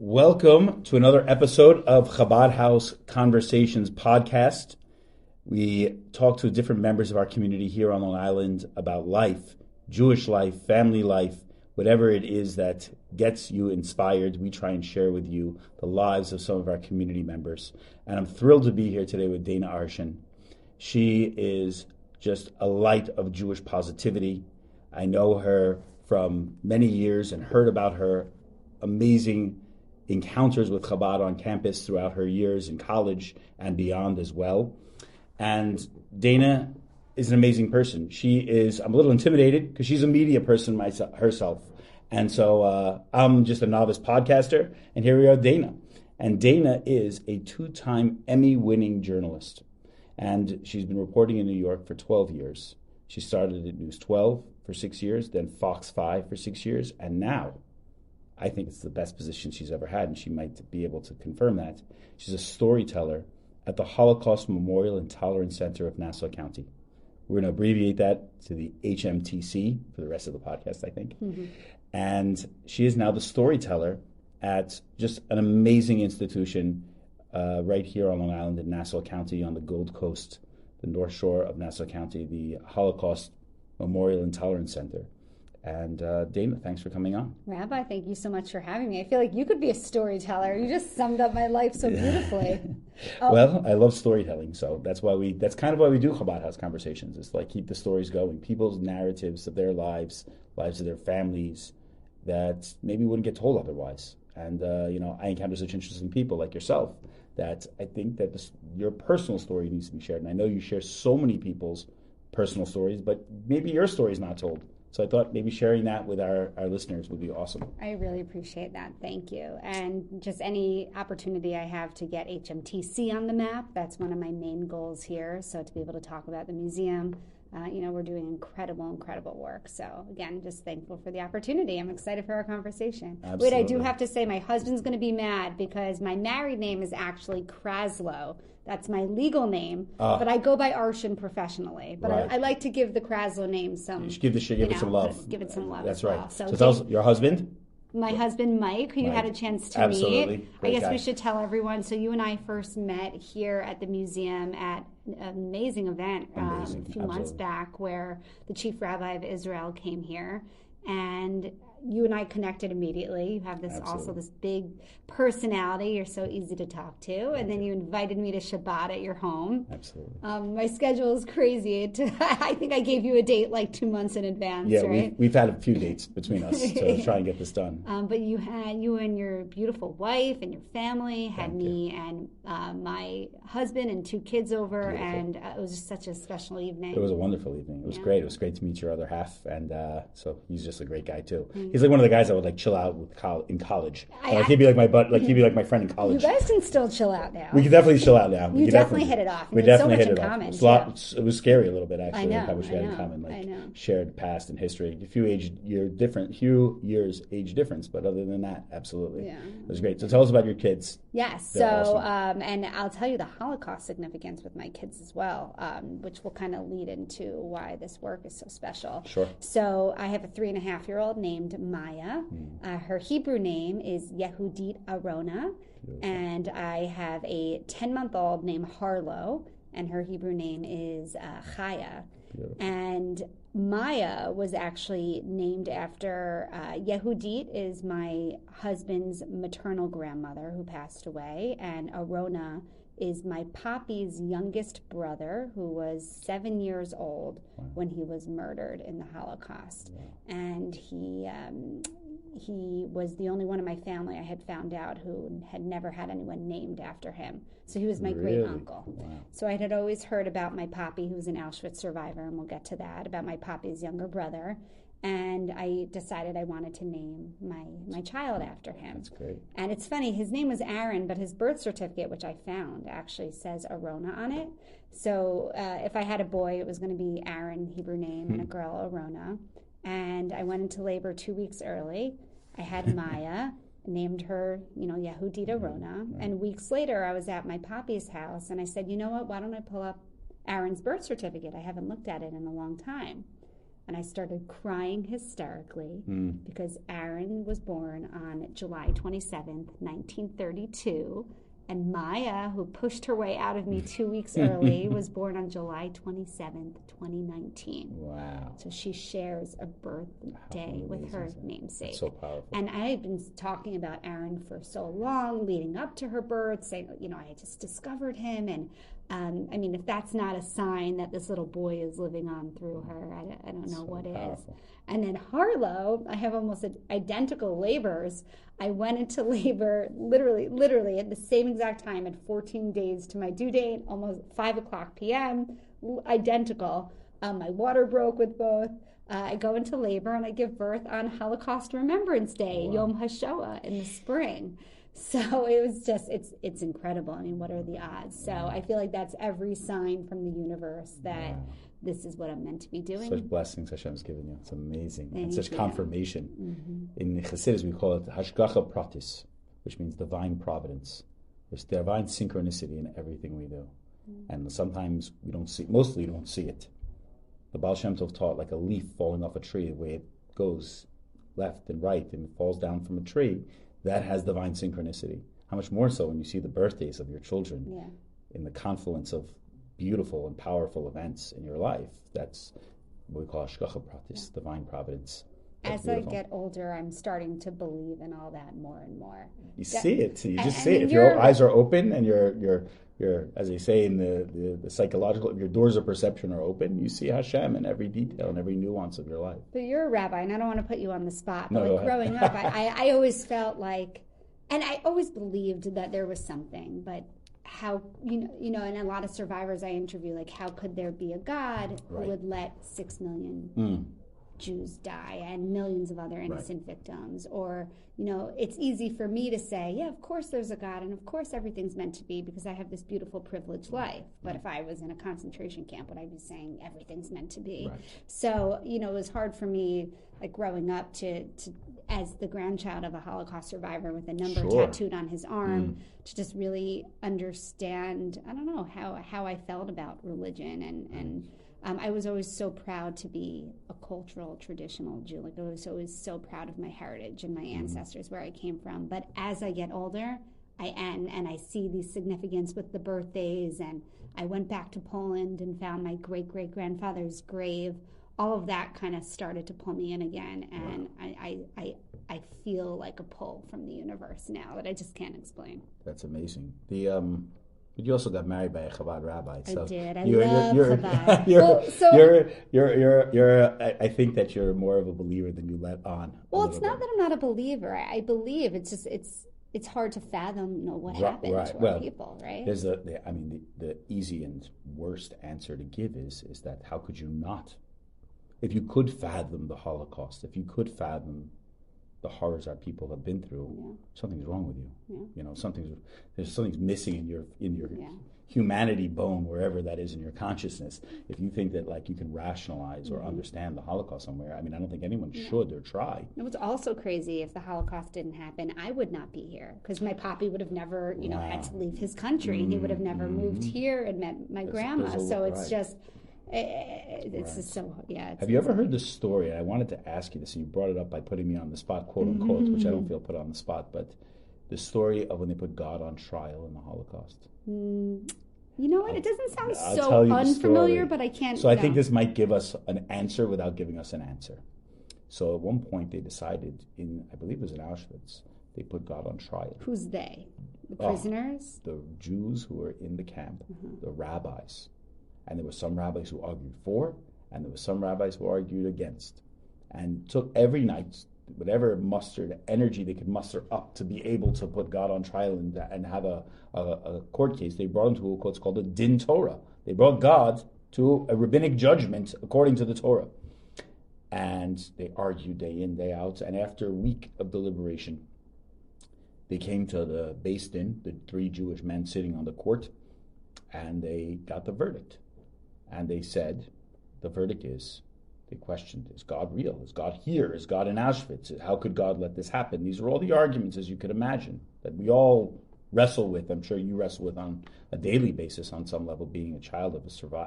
Welcome to another episode of Chabad House Conversations podcast. We talk to different members of our community here on Long Island about life, Jewish life, family life, whatever it is that gets you inspired. We try and share with you the lives of some of our community members. And I'm thrilled to be here today with Dana Arschin. She is just a light of Jewish positivity. I know her from many years and heard about her amazing encounters with Chabad on campus throughout her years in college and beyond as well. And Dana is an amazing person. I'm a little intimidated because she's a media person herself. And so I'm just a novice podcaster, and here we are, Dana. And Dana is a 2-time Emmy-winning journalist. And she's been reporting in New York for 12 years. She started at News 12 for 6 years, then Fox 5 for 6 years, and now I think it's the best position she's ever had, and she might be able to confirm that. She's a storyteller at the Holocaust Memorial and Tolerance Center of Nassau County. We're going to abbreviate that to the HMTC for the rest of the podcast, I think. Mm-hmm. And she is now the storyteller at just an amazing institution right here on Long Island in Nassau County on the Gold Coast, the North Shore of Nassau County, the Holocaust Memorial and Tolerance Center. And Dana, thanks for coming on. Rabbi, thank you so much for having me. I feel like you could be a storyteller. You just summed up my life so beautifully. Well, I love storytelling, so that's kind of why we do Chabad House Conversations. It's like keep the stories going, people's narratives of their lives of their families that maybe wouldn't get told otherwise. And I encounter such interesting people like yourself that I think that your personal story needs to be shared. And I know you share so many people's personal stories, but maybe your story is not told. So I thought maybe sharing that with our listeners would be awesome. I really appreciate that. Thank you. And just any opportunity I have to get HMTC on the map, that's one of my main goals here. So to be able to talk about the museum, we're doing incredible work. So again, just thankful for the opportunity. I'm excited for our conversation. Absolutely. Wait, I do have to say my husband's going to be mad because my married name is actually Kraslow. That's my legal name, but I go by Arschin professionally. But right. I like to give the Kraslow name some. You should give it some love. Give it some love. That's as well. right. So tell us your husband. My husband Mike, who you had a chance to Absolutely. meet. Great I guess guy. we should tell everyone. So you and I first met here at the museum at an amazing event a few months back, where the chief rabbi of Israel came here, and you and I connected immediately. You have this big personality. You're so easy to talk to. And then you invited me to Chabad at your home. Absolutely. My schedule is crazy. I think I gave you a date like 2 months in advance, right? We've had a few dates between us to try and get this done. But you and your beautiful wife and your family had me and my husband and 2 kids over. Beautiful. And it was just such a special evening. It was a wonderful evening. It was great. It was great to meet your other half. And so he's just a great guy, too. He's like one of the guys I would like chill out with in college. He'd be like he'd be like my friend in college. You guys can still chill out now. We can definitely chill out now. You definitely hit it off. We definitely hit it off. It was scary a little bit actually. I know. How much we had in common, shared past and history. A few years age difference, but other than that, absolutely, it was great. So tell us about your kids. Yes. They're so awesome. and I'll tell you the Holocaust significance with my kids as well, which will kind of lead into why this work is so special. Sure. So I have a 3.5-year-old named Maya. Her Hebrew name is Yehudit Arona. Beautiful. And I have a 10-month-old named Harlow, and her Hebrew name is Chaya. Beautiful. And Maya was actually named after Yehudit is my husband's maternal grandmother who passed away, and Arona is my poppy's youngest brother, who was 7 years old when he was murdered in the Holocaust. Wow. And he was the only one in my family I had found out who had never had anyone named after him. So he was my great uncle. Wow. So I had always heard about my poppy, who was an Auschwitz survivor, and we'll get to that, about my poppy's younger brother. And I decided I wanted to name my child after him. That's great. And it's funny, his name was Aaron, but his birth certificate, which I found, actually says Arona on it. So if I had a boy, it was going to be Aaron, Hebrew name, and a girl, Arona. And I went into labor 2 weeks early. I had Maya, named her, Yehudit Arona. And weeks later, I was at my poppy's house, and I said, you know what, why don't I pull up Aaron's birth certificate? I haven't looked at it in a long time. and I started crying hysterically because Aaron was born on July 27th, 1932. And Maya, who pushed her way out of me 2 weeks early, was born on July 27th, 2019. Wow. So she shares a birthday with her namesake. That's so powerful. And I had been talking about Aaron for so long, leading up to her birth, saying, I just discovered him. And if that's not a sign that this little boy is living on through her, I don't know what powerful. Is. And then Harlow, I have almost identical labors. I went into labor literally at the same exact time at 14 days to my due date, almost 5:00 p.m., identical. My water broke with both. I go into labor and I give birth on Holocaust Remembrance Day, Yom HaShoah, in the spring. So it was just, it's incredible. I mean, what are the odds? So I feel like that's every sign from the universe that this is what I'm meant to be doing. Such blessings Hashem's given you. It's amazing. And such confirmation. In Chassidus, we call it Hashgacha Pratis, which means divine providence. There's divine synchronicity in everything we do. And sometimes we don't see, mostly we don't see it. The Baal Shem Tov taught like a leaf falling off a tree, the way it goes left and right and falls down from a tree, that has divine synchronicity. How much more so when you see the birthdays of your children in the confluence of beautiful and powerful events in your life. That's what we call Hashgacha Pratis, divine providence. That's As beautiful. I get older, I'm starting to believe in all that more and more. You see it. You just see it. If your eyes are open and your as they say in the psychological, if your doors of perception are open, you see Hashem in every detail and every nuance of your life. But you're a rabbi, and I don't want to put you on the spot, but growing up, I always felt like, and I always believed that there was something, but how, and a lot of survivors I interview, like, how could there be a God who would let 6 million Jews die and millions of other innocent victims? Or, it's easy for me to say, yeah, of course there's a God, and of course everything's meant to be because I have this beautiful privileged life. But if I was in a concentration camp, would I be saying everything's meant to be? So, it was hard for me, like, growing up to as the grandchild of a Holocaust survivor with a number tattooed on his arm, to just really understand, I don't know, how I felt about religion. And I was always so proud to be a cultural, traditional Jew. Like, I was always so proud of my heritage and my ancestors, where I came from. But as I get older, and I see the significance with the birthdays, and I went back to Poland and found my great-great-grandfather's grave. All of that kind of started to pull me in again, and I feel like a pull from the universe now that I just can't explain. That's amazing. But you also got married by a Chabad rabbi. So I did. I love Chabad. I think that you're more of a believer than you let on. Well, it's not that I'm not a believer. I believe. It's just it's hard to fathom, what happened to our people, right? There's the easy and worst answer to give is that how could you not? If you could fathom the Holocaust, if you could fathom the horrors our people have been through, something's wrong with you. Something's missing in your humanity bone, wherever that is in your consciousness. If you think that you can rationalize or understand the Holocaust somewhere, I don't think anyone should or try. It was also crazy. If the Holocaust didn't happen, I would not be here, because my papi would have never, had to leave his country. He would have never moved here and met my grandma. So it's just. It's just so, Have you ever heard the story? I wanted to ask you this, and you brought it up by putting me on the spot, quote unquote, which I don't feel put on the spot, but the story of when they put God on trial in the Holocaust. You know what? It doesn't sound so unfamiliar, but I can't. So I think this might give us an answer without giving us an answer. So at one point they decided I believe it was in Auschwitz, they put God on trial. Who's they? The prisoners? The Jews who were in the camp, the rabbis. And there were some rabbis who argued for, and there were some rabbis who argued against. And took every night, whatever energy they could muster up to be able to put God on trial and have a court case. They brought him to what's called a din Torah. They brought God to a rabbinic judgment according to the Torah. And they argued day in, day out. And after a week of deliberation, they came to the Beis Din, the 3 Jewish men sitting on the court, and they got the verdict. And they said, the verdict is, they questioned, is God real? Is God here? Is God in Auschwitz? How could God let this happen? These are all the arguments, as you could imagine, that we all wrestle with, I'm sure you wrestle with on a daily basis on some level, being a child of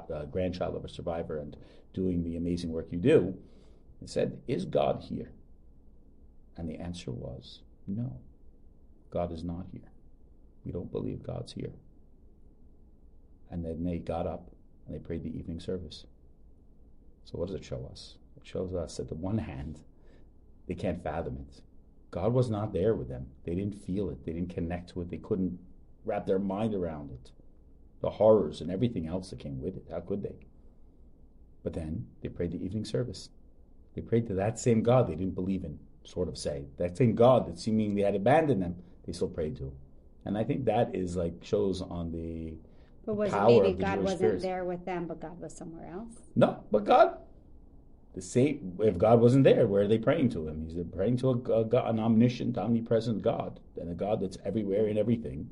a grandchild of a survivor and doing the amazing work you do. It said, is God here? And the answer was, no, God is not here. We don't believe God's here. And then they got up and they prayed the evening service. So what does it show us? It shows us that, on the one hand, they can't fathom it. God was not there with them. They didn't feel it. They didn't connect to it. They couldn't wrap their mind around it. The horrors and everything else that came with it. How could they? But then they prayed the evening service. They prayed to that same God they didn't believe in, sort of say. That same God that seemingly had abandoned them, they still prayed to. And I think that is shows on the But was power it maybe of the God Jewish wasn't spirit. there with them, but God was somewhere else? No, but God. If God wasn't there, where are they praying to him? They're praying to an omniscient, omnipresent God, and a God that's everywhere in everything.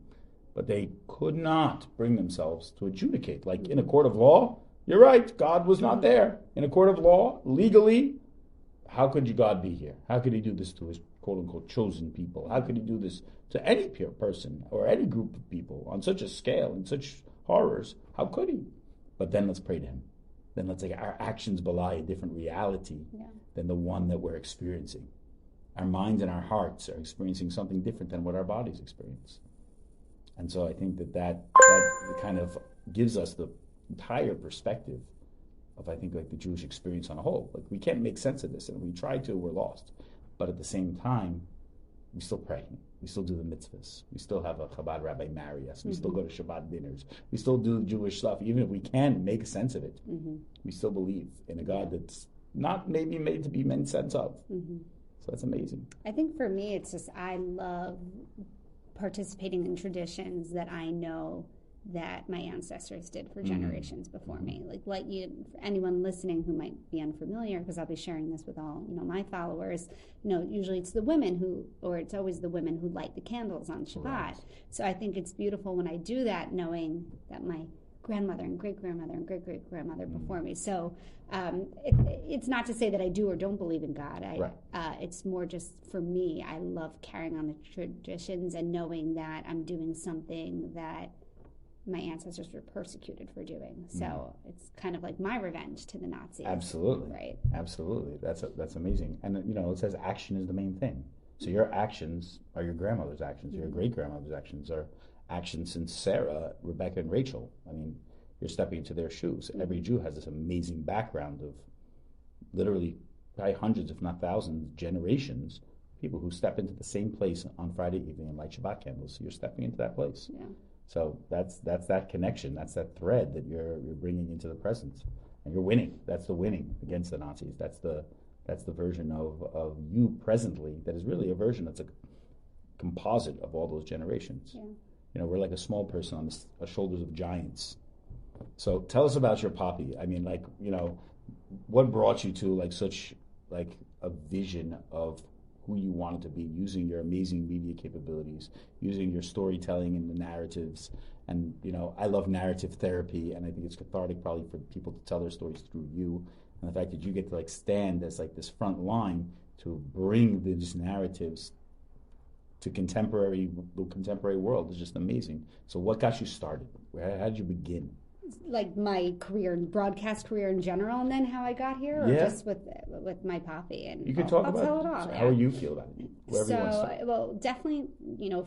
But they could not bring themselves to adjudicate. Like in a court of law, you're right, God was not there. In a court of law, legally, how could God be here? How could he do this to his quote-unquote chosen people? How could he do this to any person or any group of people on such a scale and such horrors? How could he? But then let's pray to him. Then let's say our actions belie a different reality than the one that we're experiencing. Our minds and our hearts are experiencing something different than what our bodies experience. And so I think that kind of gives us the entire perspective of, I think, the Jewish experience on a whole. We can't make sense of this, and we try to, we're lost. But at the same time, we still pray. We still do the mitzvahs. We still have a Chabad rabbi marry us. We still go to Shabbat dinners. We still do Jewish stuff. Even if we can't make sense of it, we still believe in a God that's not maybe made to be made sense of. So that's amazing. I think for me, it's just I love participating in traditions that I know that my ancestors did for generations before me. Like anyone listening who might be unfamiliar, because I'll be sharing this with all my followers. Usually it's it's always the women who light the candles on Shabbat. Right. So I think it's beautiful when I do that, knowing that my grandmother and great-grandmother and great-great-grandmother before me. So it's not to say that I do or don't believe in God. It's more just, for me, I love carrying on the traditions and knowing that I'm doing something that my ancestors were persecuted for doing. So it's kind of like my revenge to the Nazis. Absolutely. Right. Absolutely. That's amazing. And it says action is the main thing. So your actions are your grandmother's actions. Your great-grandmother's actions are actions since Sarah, Rebecca, and Rachel. I mean, you're stepping into their shoes. Every Jew has this amazing background of literally probably hundreds, if not thousands, generations, people who step into the same place on Friday evening and light Shabbat candles. So you're stepping into that place. Yeah. So that's that connection. That's that thread that you're bringing into the present, and you're winning. That's the winning against the Nazis. That's the version of you presently that is really a version that's a composite of all those generations. Yeah. We're like a small person on the shoulders of giants. So tell us about your poppy. I mean, what brought you to such a vision of who you wanted to be, using your amazing media capabilities, using your storytelling and the narratives. And, I love narrative therapy, and I think it's cathartic probably for people to tell their stories through you. And the fact that you get to stand as this front line to bring these narratives to the contemporary world is just amazing. So what got you started? How did you begin? Like my broadcast career in general, and then how I got here, or just with my poppy? And you can talk about tell it all. How you feel about it. Well, definitely,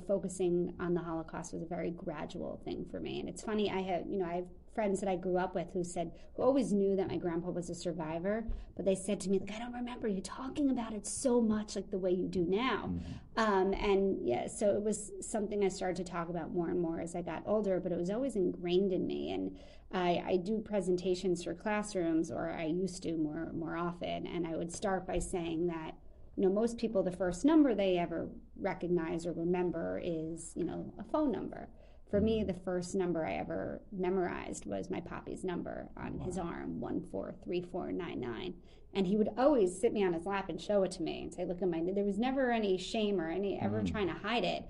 focusing on the Holocaust was a very gradual thing for me. And it's funny, I have friends that I grew up with who always knew that my grandpa was a survivor, but they said to me, I don't remember you talking about it so much like the way you do now. So it was something I started to talk about more and more as I got older, but it was always ingrained in me. And I do presentations for classrooms, or I used to more often, and I would start by saying that most people, the first number they ever recognize or remember is a phone number. For me, the first number I ever memorized was my poppy's number on his arm, 143499. And he would always sit me on his lap and show it to me and say, look at my, there was never any shame or ever trying to hide it.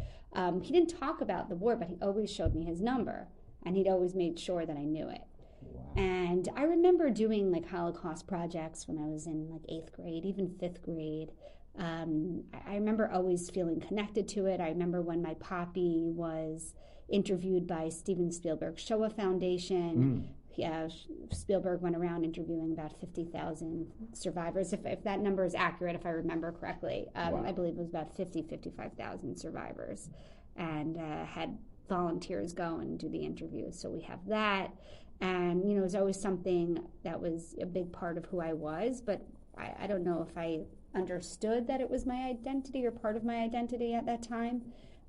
He didn't talk about the war, but he always showed me his number, and he'd always made sure that I knew it. Wow. And I remember doing Holocaust projects when I was in 8th grade, even 5th grade. I remember always feeling connected to it. I remember when my poppy was interviewed by Steven Spielberg's Shoah Foundation. Yeah, Spielberg went around interviewing about 50,000 survivors. If that number is accurate, if I remember correctly, Wow. I believe it was about 55,000 survivors, and had volunteers go and do the interviews. So we have that. And, it was always something that was a big part of who I was, but I don't know if I understood that it was my identity or part of my identity at that time.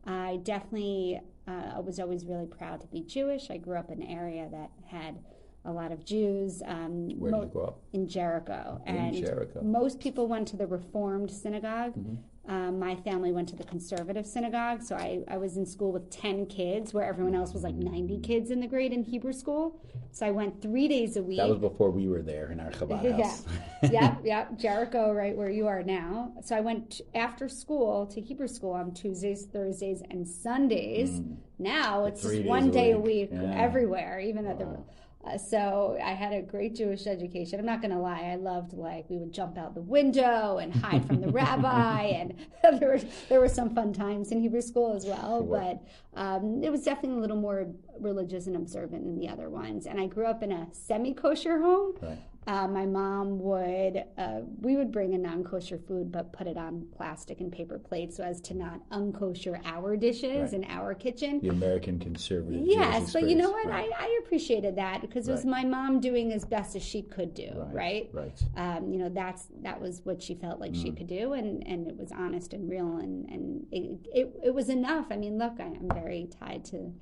I definitely was always really proud to be Jewish. I grew up in an area that had a lot of Jews. Where did you grow up? In Jericho. In Jericho. Most people went to the Reformed synagogue. My family went to the conservative synagogue, so I was in school with 10 kids, where everyone else was like 90 kids in the grade in Hebrew school. So I went 3 days a week. That was before we were there in our Chabad house. Yep, Jericho, right where you are now. So I went after school to Hebrew school on Tuesdays, Thursdays, and Sundays. Now it's just 1 day a week everywhere, even at the... So I had a great Jewish education. I'm not going to lie. I loved, we would jump out the window and hide from the rabbi. And there were some fun times in Hebrew school as well. Sure. But it was definitely a little more religious and observant than the other ones. And I grew up in a semi-kosher home. Right. My mom we would bring a non-kosher food, but put it on plastic and paper plates so as to not unkosher our dishes in our kitchen. The American conservative. Yes, but you know what? Right. I appreciated that because it was my mom doing as best as she could do, right? Right. That was what she felt like she could do, and it was honest and real, and it was enough. I mean, look, I'm very tied to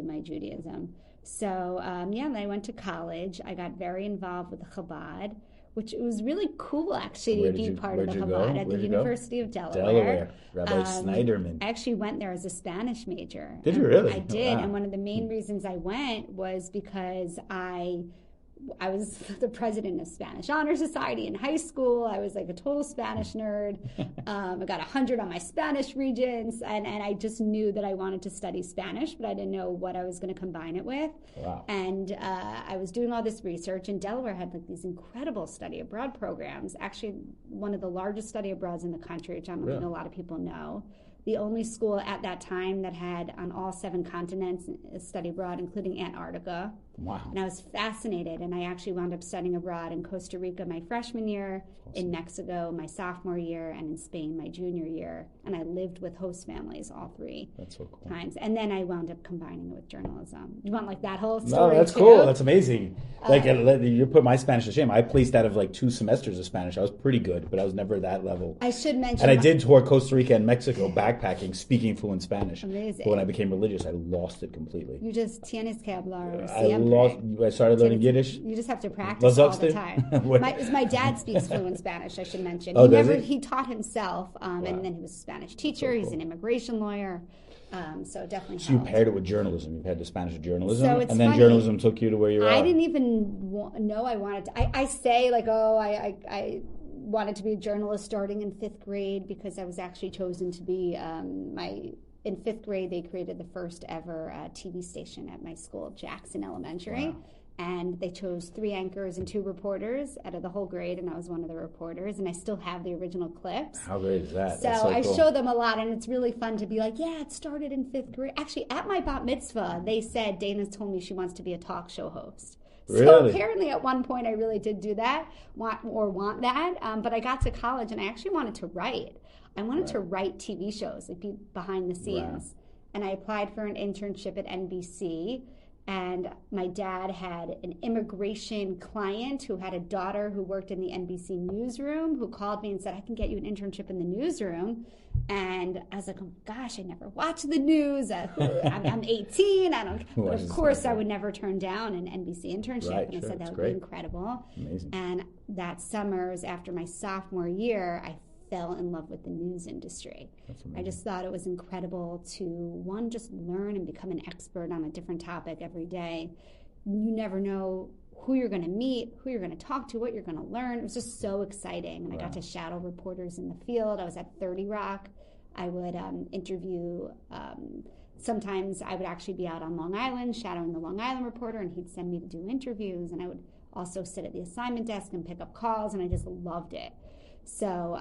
my Judaism. So, and I went to college. I got very involved with the Chabad, which it was really cool, actually, to be part of the Chabad at the University of Delaware. Rabbi Snyderman. I actually went there as a Spanish major. Did you really? I did, and one of the main reasons I went was because I was the president of Spanish Honor Society in high school. I was like a total Spanish nerd. I got 100 on my Spanish regents, and I just knew that I wanted to study Spanish, but I didn't know what I was going to combine it with. Wow. And I was doing all this research, and Delaware had these incredible study abroad programs, actually one of the largest study abroads in the country, which I don't think a lot of people know. The only school at that time that had on all 7 continents study abroad, including Antarctica. Wow. And I was fascinated, and I actually wound up studying abroad in Costa Rica my freshman year, in Mexico my sophomore year, and in Spain my junior year. And I lived with host families all 3 times. And then I wound up combining it with journalism. You want that whole story? No, that's cool. That's amazing. You put my Spanish to shame. I placed out of 2 semesters of Spanish. I was pretty good, but I was never that level. I should mention. And I did tour Costa Rica and Mexico backpacking, speaking fluent Spanish. Amazing. But when I became religious, I lost it completely. You just tienes que hablar. I started learning Yiddish. You just have to practice all the time. My dad speaks fluent Spanish, I should mention. He taught himself, and then he was a Spanish teacher. He's an immigration lawyer. So definitely. So you paired it with journalism. You've had the Spanish journalism, so and then funny. Journalism took you to where you are. I didn't even know I wanted to. I say I wanted to be a journalist starting in 5th grade because I was actually chosen to be in 5th grade, they created the first ever TV station at my school, Jackson Elementary. Wow. And they chose 3 anchors and 2 reporters out of the whole grade, and I was one of the reporters, and I still have the original clips. How great is that? So I show them a lot, and it's really fun to be it started in 5th grade. Actually, at my bat mitzvah, they said, Dana's told me she wants to be a talk show host. Really? So apparently at one point I really did do that, want that, but I got to college, and I actually wanted to write. I wanted to write TV shows, be behind the scenes. And I applied for an internship at NBC. And my dad had an immigration client who had a daughter who worked in the NBC newsroom who called me and said, I can get you an internship in the newsroom. And I was like, oh, gosh, I never watch the news. I'm 18. But of course, I would never turn down an NBC internship. Right, and I said, that would be incredible. Amazing. And that summers after my sophomore year, I fell in love with the news industry. I just thought it was incredible to, just learn and become an expert on a different topic every day. You never know who you're going to meet, who you're going to talk to, what you're going to learn. It was just so exciting. And I got to shadow reporters in the field. I was at 30 Rock. I would interview, sometimes I would actually be out on Long Island shadowing the Long Island reporter, and he'd send me to do interviews. And I would also sit at the assignment desk and pick up calls, and I just loved it. So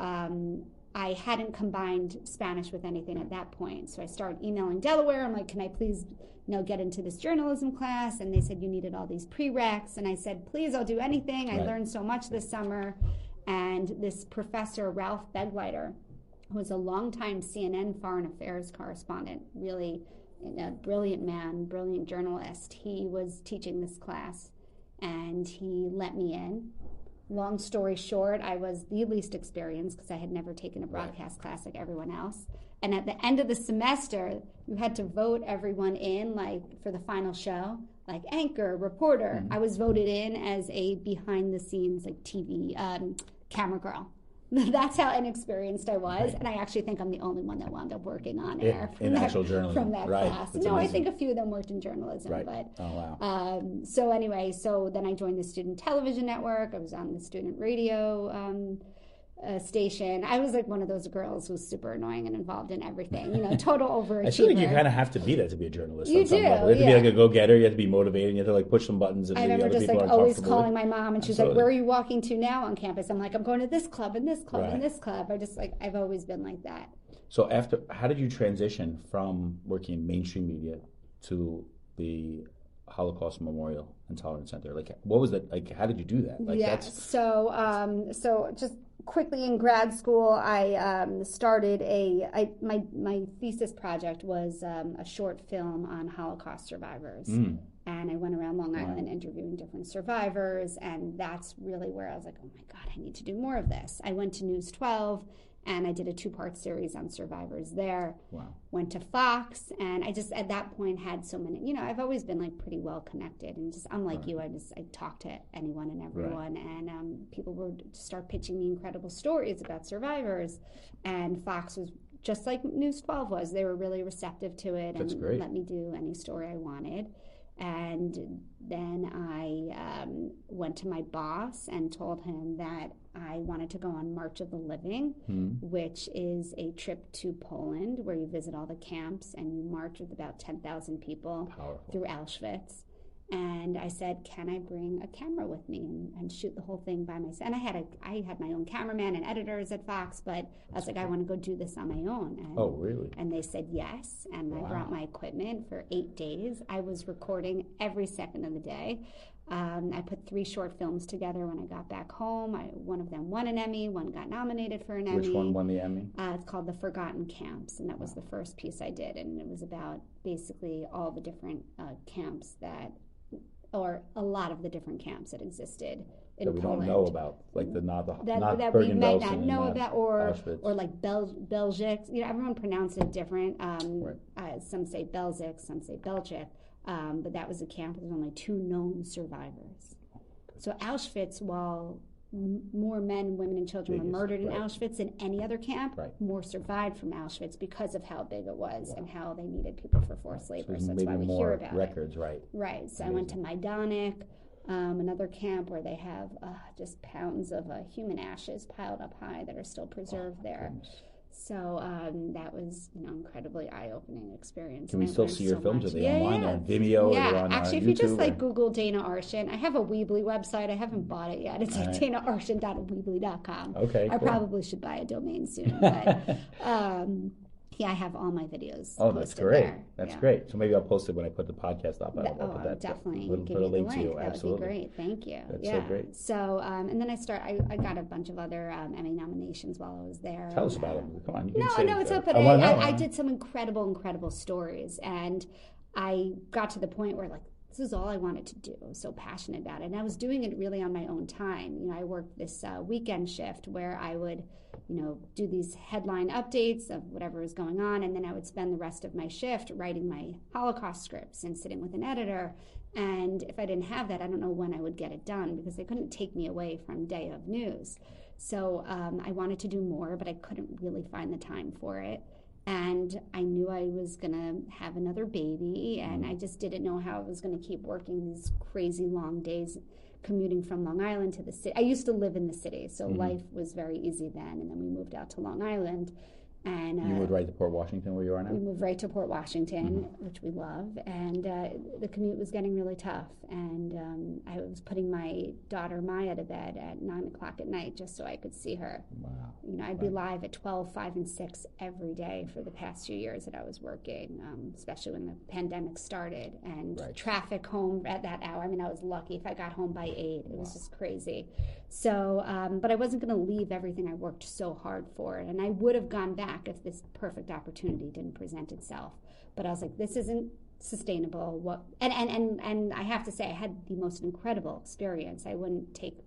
I hadn't combined Spanish with anything at that point. So I started emailing Delaware. I'm like, can I please, get into this journalism class? And they said you needed all these prereqs. And I said, please, I'll do anything. I learned so much this summer. And this professor, Ralph Begleiter, who was a longtime CNN foreign affairs correspondent, really a brilliant man, brilliant journalist. He was teaching this class, and he let me in. Long story short, I was the least experienced because I had never taken a broadcast class like everyone else. And at the end of the semester, you had to vote everyone in, like for the final show, like anchor, reporter. I was voted in as a behind-the-scenes, like TV camera girl. That's how inexperienced I was, and I actually think I'm the only one that wound up working on air in actual journalism from that class. That's no, amazing. I think a few of them worked in journalism. But oh wow. So anyway, so then I joined the student television network. I was on the student radio station. I was like one of those girls who was super annoying and involved in everything. Total overachiever. I feel like you kind of have to be that to be a journalist. You on some do, level. You have to be like a go-getter. You have to be motivated. You have to like push some buttons. And I remember just like always calling my mom, and she's like, "Where are you walking to now on campus?" I'm like, "I'm going to this club and this club and this club." I've always been like that. So how did you transition from working in mainstream media to the Holocaust Memorial and Tolerance Center? Like, what was that? Like, how did you do that? Like, So just quickly in grad school, I started my thesis project was a short film on Holocaust survivors. And I went around Long Island interviewing different survivors, and that's really where I was like, oh my God, I need to do more of this. I went to News 12, and I did a 2-part series on survivors there. Wow. Went to Fox, and I just at that point had so many, I've always been like pretty well connected, and just unlike you, I talk to anyone and everyone, and people would start pitching me incredible stories about survivors, and Fox was just like News 12 was. They were really receptive to it and let me do any story I wanted. And then I went to my boss and told him that I wanted to go on March of the Living, which is a trip to Poland where you visit all the camps and you march with about 10,000 people through Auschwitz. And I said, can I bring a camera with me and shoot the whole thing by myself? And I had my own cameraman and editors at Fox, but I was like, I want to go do this on my own. And, oh, really? And they said yes. And I brought my equipment for 8 days. I was recording every second of the day. I put 3 short films together when I got back home. One of them won an Emmy. One got nominated for an Emmy. Which one won the Emmy? It's called The Forgotten Camps, and that was the first piece I did. And it was about basically all the different camps or a lot of the different camps that existed in Poland. That we don't know about, like not that we might not know about, or like Belgic. Everyone pronounced it different. Some say Belgic, some say Belgic. But that was a camp with only 2 known survivors. So Auschwitz, while more men, women, and children were murdered in Auschwitz than any other camp, more survived from Auschwitz because of how big it was and how they needed people for forced labor. So that's why we hear about records, it. Right. So amazing. I went to Majdanek, another camp where they have just pounds of human ashes piled up high that are still preserved there. Goodness. So that was incredibly eye-opening experience. Can we still see your films? Are they online? They're on Vimeo? Yeah, or they're on actually, if YouTube, you just Google Dana Arschin, I have a Weebly website. I haven't bought it yet. It's danaarshin.weebly.com. Okay, I probably should buy a domain soon. But I have all my videos. Oh, that's great. There. That's great. So maybe I'll post it when I put the podcast up. I'll put that definitely. Put a link to you. That Absolutely. would be great. Thank you. That's so great. So, and then I got a bunch of other Emmy nominations while I was there. Tell us about them. Come on. No, it's not. But I did some incredible stories, and I got to the point where this is all I wanted to do. I was so passionate about it. And I was doing it really on my own time. I worked this weekend shift where I would, do these headline updates of whatever was going on. And then I would spend the rest of my shift writing my Holocaust scripts and sitting with an editor. And if I didn't have that, I don't know when I would get it done because they couldn't take me away from day of news. So I wanted to do more, but I couldn't really find the time for it. And I knew I was going to have another baby, and I just didn't know how I was going to keep working these crazy long days commuting from Long Island to the city. I used to live in the city, so life was very easy then, and then we moved out to Long Island. And you moved right to Port Washington, where you are now? We moved right to Port Washington, which we love, and the commute was getting really tough. And I was putting my daughter Maya to bed at 9 o'clock at night just so I could see her. Wow. You know, I'd be live at 12, 5, and 6 every day for the past few years that I was working, especially when the pandemic started. And traffic home at that hour, I mean, I was lucky if I got home by 8. It was just crazy. So, but I wasn't going to leave everything I worked so hard for. And I would have gone back if this perfect opportunity didn't present itself. But I was like, this isn't sustainable. And I have to say, I had the most incredible experience. I wouldn't take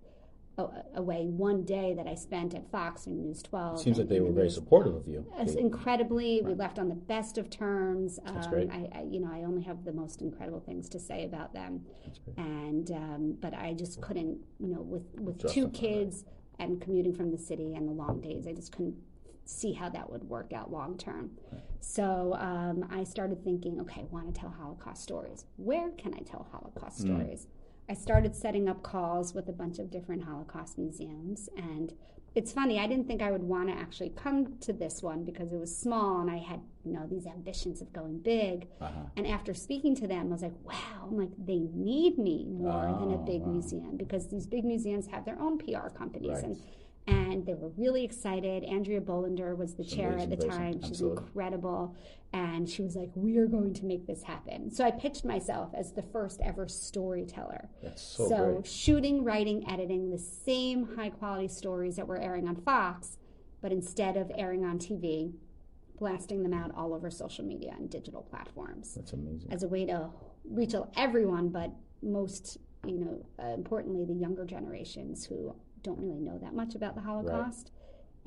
away one day that I spent at Fox and News 12. It seems like they were very supportive of you. Incredibly, we left on the best of terms. That's great. I only have the most incredible things to say about them. That's great. And but I just couldn't, with 2 kids and commuting from the city and the long days, I just couldn't see how that would work out long term. Right. So I started thinking, okay, I want to tell Holocaust stories. Where can I tell Holocaust stories? I started setting up calls with a bunch of different Holocaust museums. And it's funny, I didn't think I would want to actually come to this one because it was small and I had, these ambitions of going big. And after speaking to them, I was like, wow, they need me more than a big museum, because these big museums have their own PR companies. Right. And they were really excited. Andrea Bolander was the chair at the time. She's incredible. And she was like, we are going to make this happen. So I pitched myself as the first ever storyteller. That's so great. Shooting, writing, editing the same high quality stories that were airing on Fox, but instead of airing on TV, blasting them out all over social media and digital platforms. That's amazing. As a way to reach everyone, but most, importantly, the younger generations who don't really know that much about the Holocaust.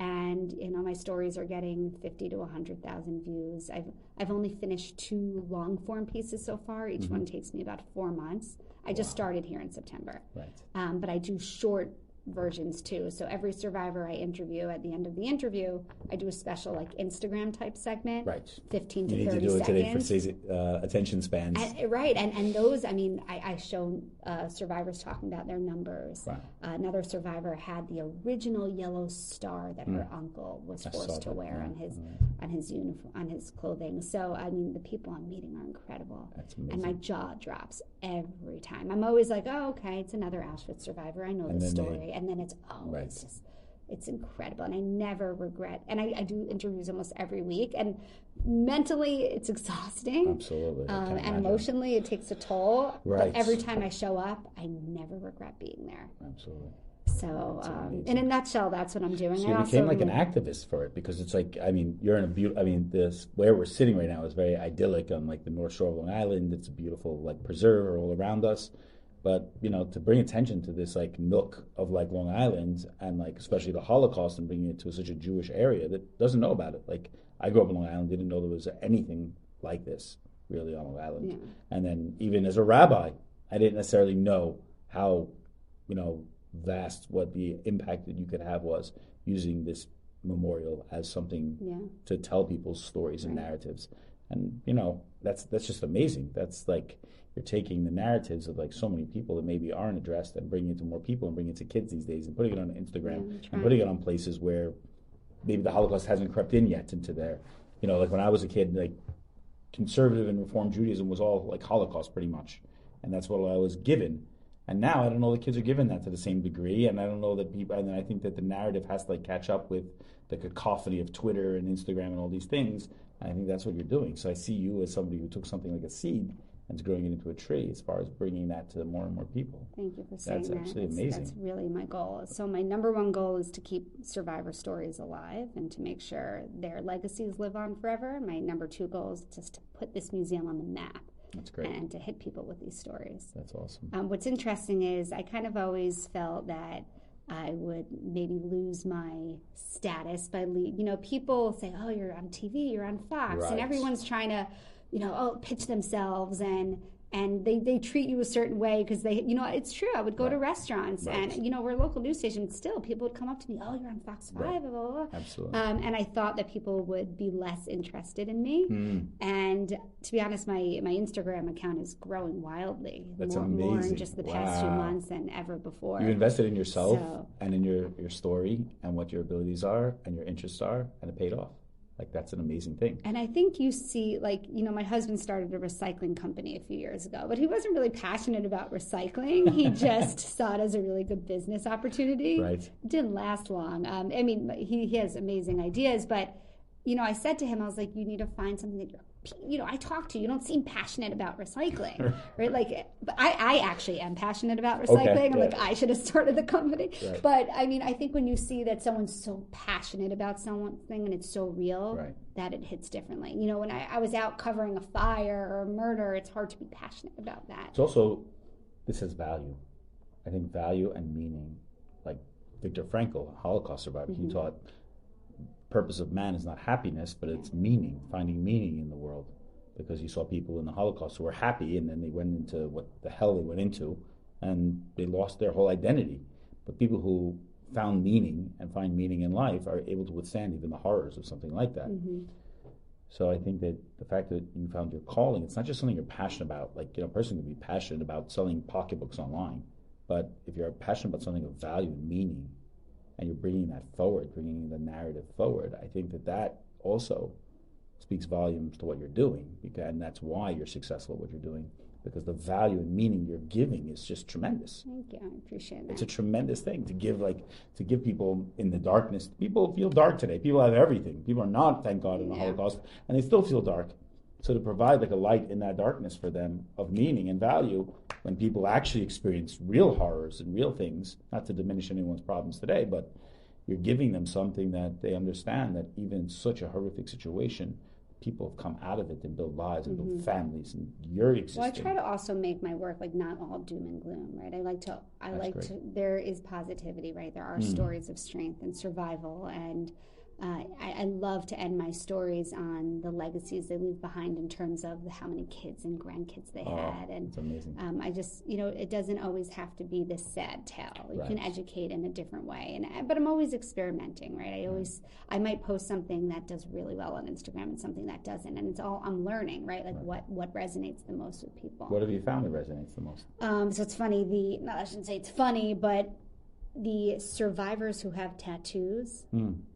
Right. And my stories are getting 50 to 100,000 views. I've only finished 2 long form pieces so far. Each one takes me about 4 months. I just started here in September. Right. But I do short versions too. So every survivor I interview, at the end of the interview, I do a special Instagram type segment. Right. 15 to 30 seconds. You need to do it today for today's attention spans. And those, I show survivors talking about their numbers. Wow. Another survivor had the original yellow star that her uncle was forced to wear on his uniform, on his clothing. So the people I'm meeting are incredible. That's amazing. And my jaw drops every time. I'm always like, oh, okay, it's another Auschwitz survivor. I know this story. And then it's it's incredible, and I never regret. And I do interviews almost every week, and mentally it's exhausting. Absolutely, and emotionally it takes a toll. Right. But every time I show up, I never regret being there. Absolutely. So, in a nutshell, that's what I'm doing. So you became like an activist for it, because it's like, you're in a this where we're sitting right now is very idyllic on the North Shore of Long Island. It's a beautiful preserve all around us. But, to bring attention to this nook of Long Island, and especially the Holocaust, and bringing it to such a Jewish area that doesn't know about it. I grew up in Long Island, didn't know there was anything like this really on Long Island. Yeah. And then even as a rabbi, I didn't necessarily know how, vast what the impact that you could have was using this memorial as something to tell people's stories and narratives. And, that's just amazing. That's you're taking the narratives of so many people that maybe aren't addressed and bringing it to more people and bringing it to kids these days and putting it on Instagram and putting it on places where maybe the Holocaust hasn't crept in yet into there. When I was a kid, conservative and Reform Judaism was all Holocaust pretty much. And that's what I was given. And now I don't know the kids are given that to the same degree. And I don't know that people, and I think that the narrative has to catch up with the cacophony of Twitter and Instagram and all these things. And I think that's what you're doing. So I see you as somebody who took something like a seed and is growing it into a tree, as far as bringing that to more and more people. Thank you for saying that. That's absolutely amazing. That's really my goal. So my number one goal is to keep survivor stories alive and to make sure their legacies live on forever. My number 2 goal is just to put this museum on the map. That's great. And to hit people with these stories. That's awesome. What's interesting is I kind of always felt that I would maybe lose my status by, people say, oh, you're on TV, you're on Fox, and everyone's trying to, pitch themselves, and they treat you a certain way because they, it's true. I would go to restaurants and, we're a local news station. Still, people would come up to me, oh, you're on Fox 5, blah, blah, blah. Absolutely. And I thought that people would be less interested in me. And to be honest, my Instagram account is growing wildly. That's more, amazing. More in just the past few months than ever before. You invested in yourself and in your story and what your abilities are and your interests are, and it paid off. Like, that's an amazing thing. And I think you see, like, my husband started a recycling company a few years ago, but he wasn't really passionate about recycling. He just saw it as a really good business opportunity. Right. It didn't last long. He has amazing ideas, but, I said to him, I was like, you need to find something that I talk to you. You don't seem passionate about recycling, right? Like, but I actually am passionate about recycling. Okay, I'm like, I should have started the company. Right. But I think when you see that someone's so passionate about something and it's so real, right. that it hits differently. When I was out covering a fire or a murder, it's hard to be passionate about that. It's also, this has value. I think value and meaning, like Viktor Frankl, a Holocaust survivor, he taught purpose of man is not happiness, but it's meaning, finding meaning in the world. Because he saw people in the Holocaust who were happy, and then they went into what the hell they went into, and they lost their whole identity. But people who found meaning and find meaning in life are able to withstand even the horrors of something like that. So I think that the fact that you found your calling, it's not just something you're passionate about. Like, a person can be passionate about selling pocketbooks online, but if you're passionate about something of value and meaning, and you're bringing that forward, bringing the narrative forward, I think that also speaks volumes to what you're doing, and that's why you're successful at what you're doing, because the value and meaning you're giving is just tremendous. Thank you. I appreciate that. It's a tremendous thing to give people in the darkness. People feel dark today. People have everything. People are not, thank God, in the Holocaust, and they still feel dark. So to provide like a light in that darkness for them of meaning and value, when people actually experience real horrors and real things, not to diminish anyone's problems today, but you're giving them something that they understand, that even in such a horrific situation, people have come out of it and build lives and build families, and you're existing. Well, I try to also make my work like not all doom and gloom, right? I like to there is positivity, right? There are stories of strength and survival, and I love to end my stories on the legacies they leave behind in terms of how many kids and grandkids they had. And it's amazing. I just, it doesn't always have to be this sad tale. You can educate in a different way. But I'm always experimenting, right? I might post something that does really well on Instagram and something that doesn't. And it's all, I'm learning, right? Like what resonates the most with people. What have you found that resonates the most? So it's funny, I shouldn't say it's funny, but the survivors who have tattoos,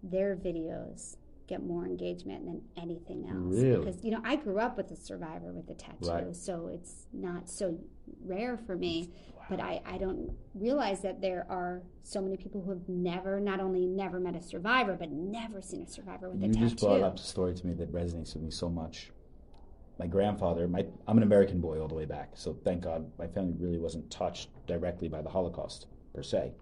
their videos get more engagement than anything else. Really? Because, I grew up with a survivor with a tattoo, so it's not so rare for me. Wow. But I don't realize that there are so many people who have not only never met a survivor, but never seen a survivor with a tattoo. You just brought up a story to me that resonates with me so much. My grandfather, I'm an American boy all the way back, so thank God my family really wasn't touched directly by the Holocaust, per se.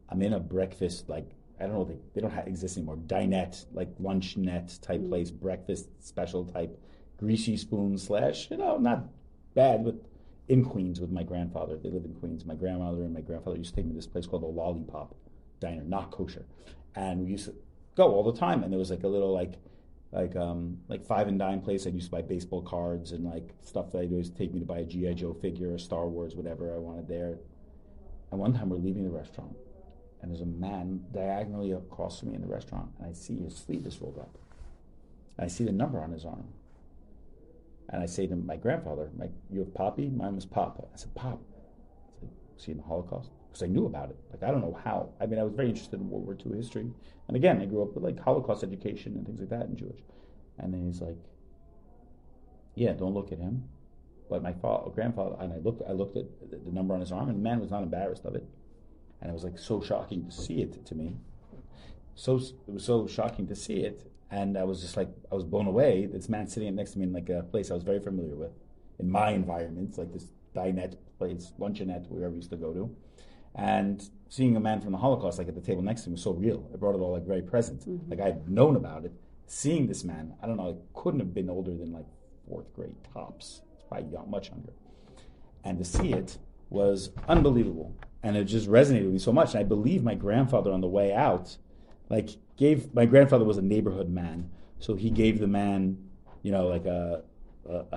I'm in a breakfast, like, I don't know, they don't exist anymore, dinette, like lunch net type place, breakfast special type, greasy spoon / not bad, but in Queens with my grandfather. They live in Queens. My grandmother and my grandfather used to take me to this place called the Lollipop Diner, not kosher. And we used to go all the time, and there was like a little like five and dime place. I used to buy baseball cards and like stuff that I'd always take me to buy a G.I. Joe figure, or Star Wars, whatever I wanted there. And one time we're leaving the restaurant, and there's a man diagonally across from me in the restaurant, and I see his sleeve is rolled up. And I see the number on his arm. And I say to my grandfather, you have Poppy? Mine was Pop. I said, Pop. I said, was he in the Holocaust? Because I knew about it. Like, I don't know how. I mean, I was very interested in World War II history. And again, I grew up with like Holocaust education and things like that in Jewish. And then he's like, yeah, don't look at him. But my grandfather, and I looked at the number on his arm, and the man was not embarrassed of it. And it was like so shocking to see it to me. It was so shocking to see it. And I was just like, I was blown away. This man sitting next to me in like a place I was very familiar with, in my environment, like this dinette place, luncheonette, wherever we used to go to. And seeing a man from the Holocaust like at the table next to me was so real. It brought it all like very present. Like I had known about it. Seeing this man, I don't know, it couldn't have been older than like 4th grade tops. It's probably much younger. And to see it was unbelievable. And it just resonated with me so much. And I believe my grandfather on the way out, my grandfather was a neighborhood man. So he gave the man, like a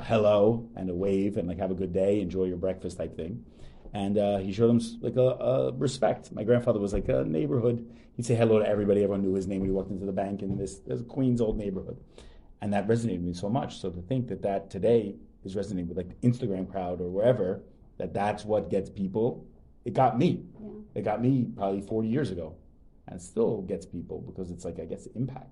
hello and a wave and like have a good day, enjoy your breakfast type thing. And he showed him like a respect. My grandfather was like a neighborhood. He'd say hello to everybody. Everyone knew his name when he walked into the bank in this Queens old neighborhood. And that resonated with me so much. So to think that today is resonating with like the Instagram crowd or wherever, that's what gets people. It got me. Yeah. It got me probably 40 years ago. And it still gets people because it's like, I guess, impact.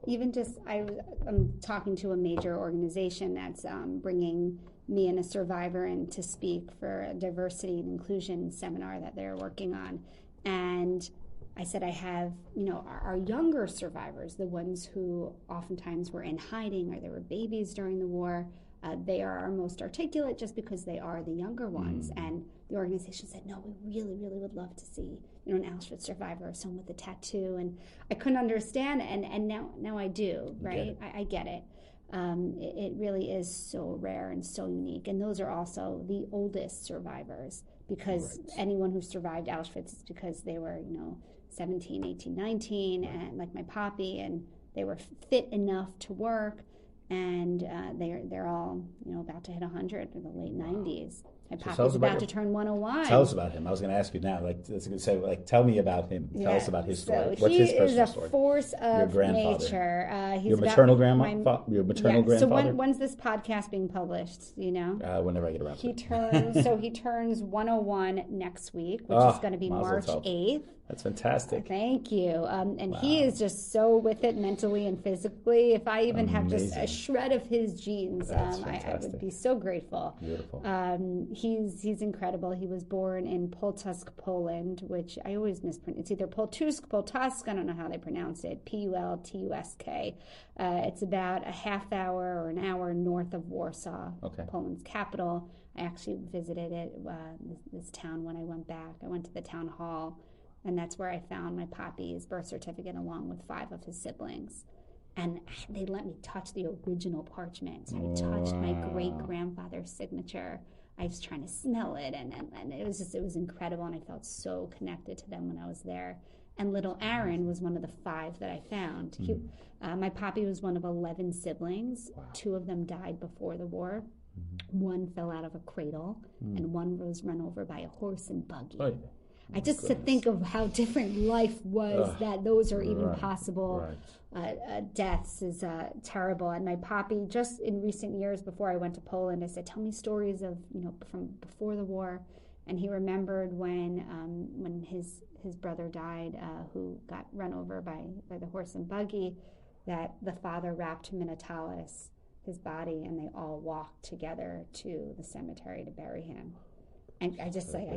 Even just, I'm talking to a major organization that's bringing me and a survivor in to speak for a diversity and inclusion seminar that they're working on. And I said, I have, our younger survivors, the ones who oftentimes were in hiding or they were babies during the war, they are our most articulate just because they are the younger ones. And the organization said, no, we really, really would love to see, an Auschwitz survivor or someone with a tattoo. And I couldn't understand, and now I do, right? I get it. It really is so rare and so unique. And those are also the oldest survivors, because anyone who survived Auschwitz is because they were, 17, 18, 19, and like my poppy, and they were fit enough to work, and they're all, about to hit 100 in the late 90s. My poppy's about to turn 101. Tell us about him. I was going to ask you now. Tell me about him. Tell us about his story. What's his personal story? He is a force of nature. Your maternal grandfather. Your maternal grandfather. So when's this podcast being published? Whenever I get around to it. He turns 101 next week, which is going to be March 8th. That's fantastic. Thank you. And he is just so with it mentally and physically. If I even have just a shred of his genes, I would be so grateful. Beautiful. He's incredible. He was born in Poltusk, Poland, which I always mispronounce. It's either Poltusk, I don't know how they pronounce it, Pultusk. It's about a half hour or an hour north of Warsaw, Poland's capital. I actually visited this town when I went back. I went to the town hall. And that's where I found my poppy's birth certificate along with 5 of his siblings. And they let me touch the original parchment. So I touched my great-grandfather's signature. I was trying to smell it, and it was incredible, and I felt so connected to them when I was there. And little Aaron was one of the 5 that I found. My poppy was one of 11 siblings. 2 of them died before the war. 1 fell out of a cradle, and 1 was run over by a horse and buggy. To think of how different life was, that those are even possible deaths is terrible. And my poppy, just in recent years before I went to Poland, I said, tell me stories of, from before the war. And he remembered when his brother died, who got run over by the horse and buggy, that the father wrapped him in a tallis, his body, and they all walked together to the cemetery to bury him. And I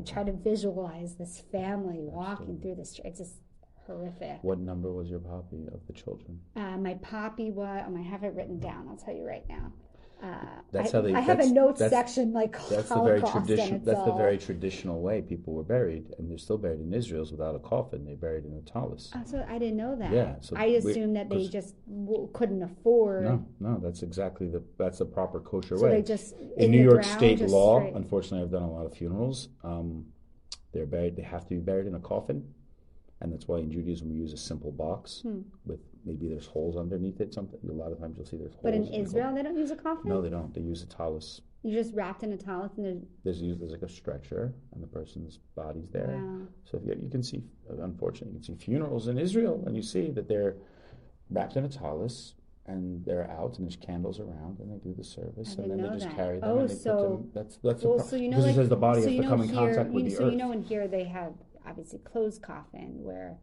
try to visualize this family walking through the street. It's just horrific. What number was your poppy of the children? My poppy was, I have it written down. I'll tell you right now. I have a notes section that's Holocaust. That's the very traditional way people were buried, and they're still buried in Israel without a coffin. They're buried in a tallis. So I didn't know that. Yeah, so I assumed that they just couldn't afford. No, that's exactly that's the proper kosher so way. They just in New York State law. Straight. Unfortunately, I've done a lot of funerals. They're buried. They have to be buried in a coffin, and that's why in Judaism we use a simple box with. Maybe there's holes underneath it. A lot of times you'll see there's holes. But in Israel, they don't use a coffin? No, they don't. They use a tallis. You just wrapped in a tallis? And there's like a stretcher, and the person's body's there. Wow. So you can see, unfortunately, you can see funerals in Israel, and you see that they're wrapped in a tallis, and they're out, and there's candles around, and they do the service, and then they just carry them. and they put them. That's because it says the body has to come in contact with the earth. So in here they have obviously closed coffin where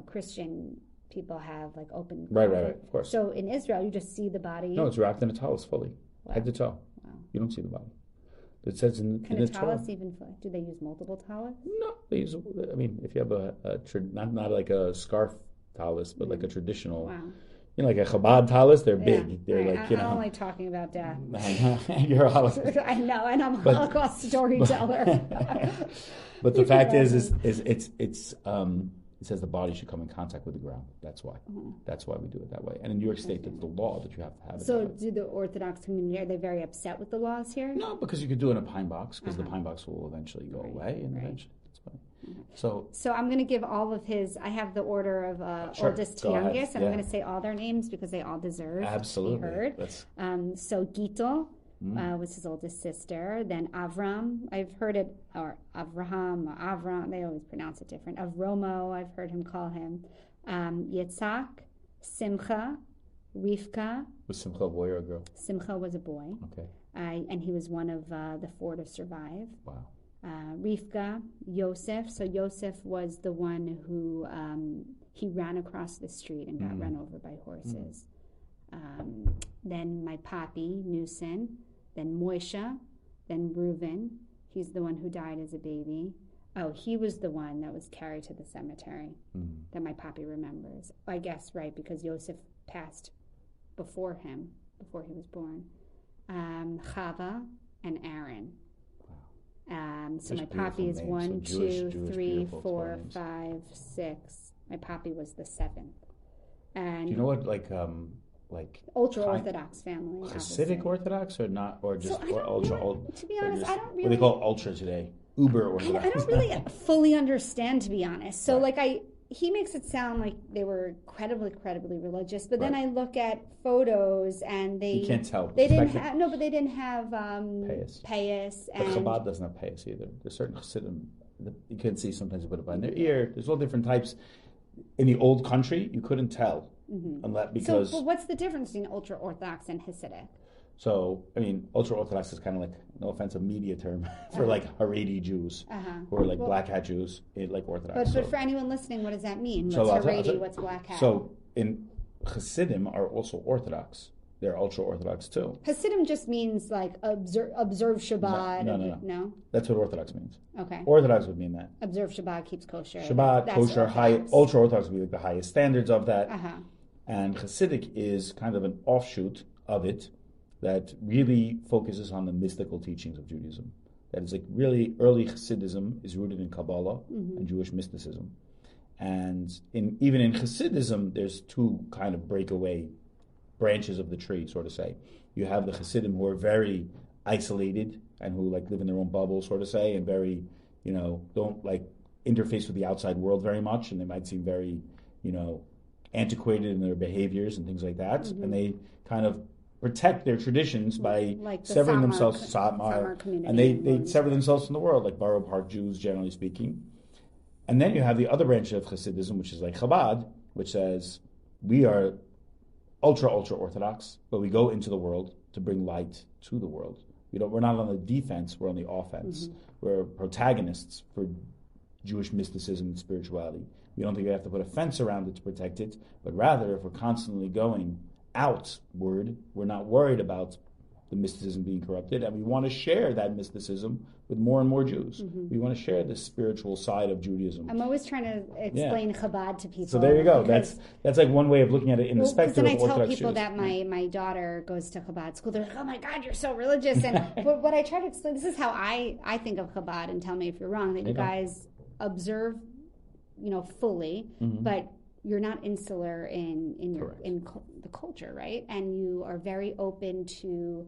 Christian people have like open right, of course. So in Israel you just see the body. No, it's wrapped in a tallis fully, head to toe. Wow. You don't see the body. It says in the tallis even do they use multiple tallis? No, they use. I mean, if you have not like a scarf tallis, but like a traditional. Wow. Like a Chabad tallis, they're big. They're like I'm only talking about death. You're a Holocaust. I know, and I'm a Holocaust storyteller. But the fact is it's it says the body should come in contact with the ground. That's why. Mm-hmm. That's why we do it that way. And in New York State, that's the law that you have to have it. So do the Orthodox community, are they very upset with the laws here? No, because you could do it in a pine box, because the pine box will eventually go away, and eventually that's fine. Mm-hmm. So I'm going to give all of I have the order of oldest to youngest, and I'm going to say all their names because they all deserve to be heard. So Gittel, was his oldest sister. Then Avram, I've heard it, or Avraham, or Avram, they always pronounce it different. Avromo, I've heard him call him. Yitzhak, Simcha, Rivka. Was Simcha a boy or a girl? Simcha was a boy. Okay. And he was one of the 4 to survive. Wow. Rivka, Yosef. So Yosef was the one who he ran across the street and got run over by horses. Then my papi, Nusin, then Moisha, then Reuven. He's the one who died as a baby. Oh, he was the one that was carried to the cemetery that my papi remembers. I guess, right, because Yosef passed before him, before he was born. Chava and Aaron. So That's my papi is names. 1, So 2, 3, 4, names. 5, 6. My papi was the 7th. And Do you know what, like ultra Orthodox family. Hasidic obviously. Orthodox or not, or just So I or don't ultra really- old? to be honest, I don't What really- they call ultra today, uber Orthodox. I don't really fully understand, to be honest. So, Right. he makes it sound like they were incredibly religious, but then Right. I look at photos and You can't tell. They didn't Perspective. have no, but they didn't have Payas. payas But and Chabad doesn't have payas either. There's certain Chassidim that you can see sometimes you put it behind their ear. There's all different types. In the old country, you couldn't tell unless because. So, but what's the difference between ultra Orthodox and Hasidic? So, I mean, ultra Orthodox is kind of like, no offense, a media term for like Haredi Jews, who are like black hat Jews, like Orthodox. But for anyone listening, what does that mean? So What's I'll tell- Haredi? What's black hat? So in Hasidim are also Orthodox. They're ultra Orthodox too. Hasidim just means like observe Shabbat. No. That's what Orthodox means. Okay. Orthodox would mean that. Observe Shabbat, keeps kosher. Shabbat, That's kosher, Orthodox. ultra Orthodox would be like the highest standards of that. And Hasidic is kind of an offshoot of it that really focuses on the mystical teachings of Judaism. That is like really early Hasidism is rooted in Kabbalah and Jewish mysticism. And even in Hasidism, there's two kind of breakaway branches of the tree, so to say. You have the Hasidim who are very isolated and who like live in their own bubble, so to say, and very, don't like interface with the outside world very much, and they might seem very, antiquated in their behaviors and things like that. And they kind of protect their traditions by like the severing Samar themselves, Samar community and they sever themselves from the world, like Borough Park Jews, generally speaking. And then you have the other branch of Hasidism, which is like Chabad, which says we are ultra Orthodox, but we go into the world to bring light to the world. We're not on the defense; we're on the offense. We're protagonists for Jewish mysticism and spirituality. We don't think we have to put a fence around it to protect it, but rather, if we're constantly going outward, we're not worried about the mysticism being corrupted, and we want to share that mysticism with more and more Jews. We want to share the spiritual side of Judaism. I'm always trying to explain Chabad to people. So there you go. That's like one way of looking at it in the spectrum of Orthodox. Then I tell people Jews. that my daughter goes to Chabad school. They're like, "Oh my God, you're so religious." And but what I try to explain, this is how I think of Chabad, and tell me if you're wrong. That you guys observe, fully, but you're not insular in the culture, right? And you are very open to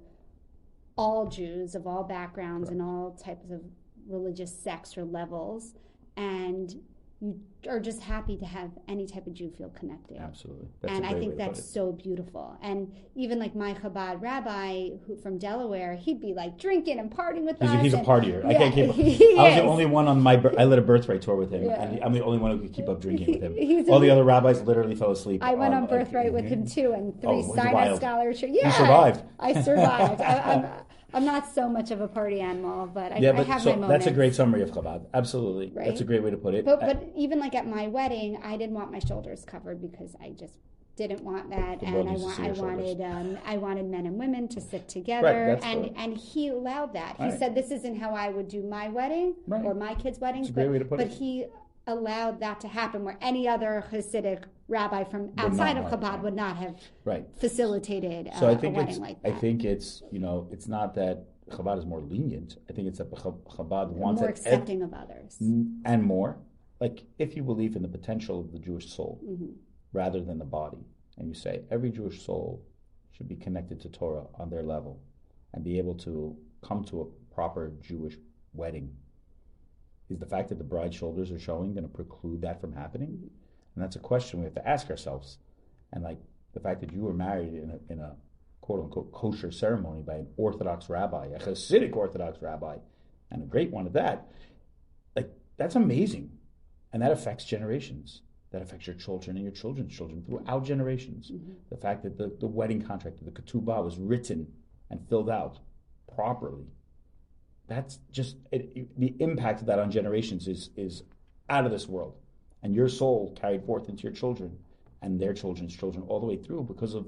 all Jews of all backgrounds and all types of religious sects or levels, and you are just happy to have any type of Jew feel connected. Absolutely. And I think that's so beautiful. And even like my Chabad rabbi who from Delaware, he'd be like drinking and partying with us. He's a partier. I can't keep up. I was the only one on I led a birthright tour with him, and I'm the only one who could keep up drinking with him. All the other rabbis literally fell asleep. I went on birthright with him too, and 3 Sinai scholarship. Yeah, you survived. I survived. I'm not so much of a party animal, but I have my moments. That's a great summary of Chabad. Absolutely. Right? That's a great way to put it. But even like at my wedding, I didn't want my shoulders covered because I just didn't want that, and I wanted men and women to sit together, and he allowed that. He said, "This isn't how I would do my wedding or my kids' weddings," but he allowed that to happen where any other Hasidic rabbi from outside of Chabad would not have facilitated a wedding like that. I think it's it's not that Chabad is more lenient. I think it's that Chabad wants more accepting of others and more. Like if you believe in the potential of the Jewish soul rather than the body, and you say every Jewish soul should be connected to Torah on their level and be able to come to a proper Jewish wedding. Is the fact that the bride's shoulders are showing going to preclude that from happening? And that's a question we have to ask ourselves. And like the fact that you were married in a quote-unquote kosher ceremony by an Orthodox rabbi, a Hasidic Orthodox rabbi, and a great one at that, like that's amazing. And that affects generations. That affects your children and your children's children throughout generations. The fact that the wedding contract, the ketubah, was written and filled out properly. That's just the impact of that on generations is out of this world. and your soul carried forth into your children and their children's children all the way through because of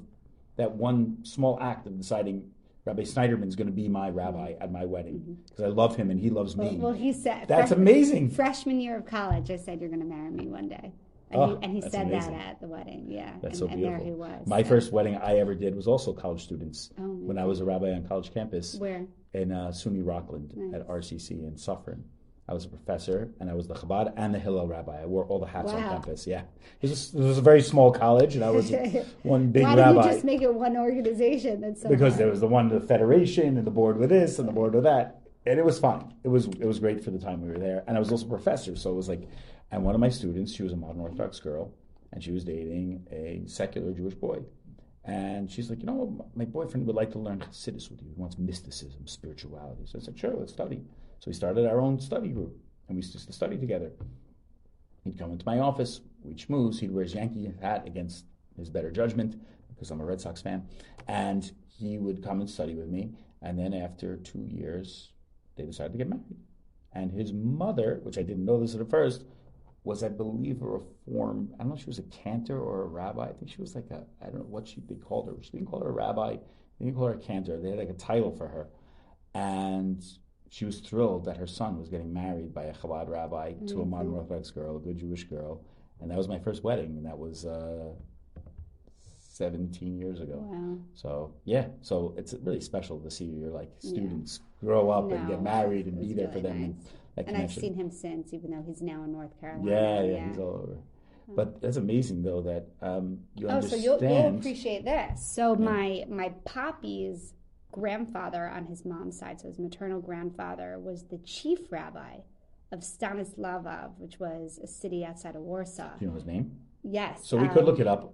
that one small act of deciding Rabbi Snyderman's going to be my rabbi at my wedding because I love him and he loves me. Well, he said that's amazing. Freshman year of college, I said, you're going to marry me one day. And he said amazing. That at the wedding, yeah. That's so beautiful. And there he was. My first wedding I ever did was also college students when I was a rabbi on college campus. Where? In SUNY Rockland at RCC in Suffern. I was a professor, and I was the Chabad and the Hillel rabbi. I wore all the hats on campus, yeah. It was a very small college, and I was one big rabbi. Why did you just make it one organization? Because there was the federation, and the board with this, and the board with that. And it was fun. It was great for the time we were there. And I was also a professor, so it was like, and one of my students, she was a modern Orthodox girl, and she was dating a secular Jewish boy. And she's like, my boyfriend would like to learn Chassidus with you. He wants mysticism, spirituality. So I said, sure, let's study. So we started our own study group, and we used to study together. He'd come into my office, we'd schmooze, he'd wear his Yankee hat against his better judgment, because I'm a Red Sox fan, and he would come and study with me, and then after 2 years, they decided to get married. And his mother, which I didn't know this at first, was, I believe, a reform, I don't know if she was a cantor or a rabbi, I think she was like I don't know what they called her, she didn't call her a rabbi, they didn't call her a cantor, they had like a title for her, and she was thrilled that her son was getting married by a Chabad rabbi to a modern Orthodox girl, a good Jewish girl. And that was my first wedding, and that was 17 years ago. Wow. So, yeah. So it's really special to see your students grow up and get married and be there really for them. Nice. And I've seen him since, even though he's now in North Carolina. Yeah, he's all over. But that's amazing, though, that you understand. So you'll appreciate this. So my poppy's grandfather on his mom's side, so his maternal grandfather, was the chief rabbi of Stanislavov, which was a city outside of Warsaw. Do you know his name? Yes. So we could look it up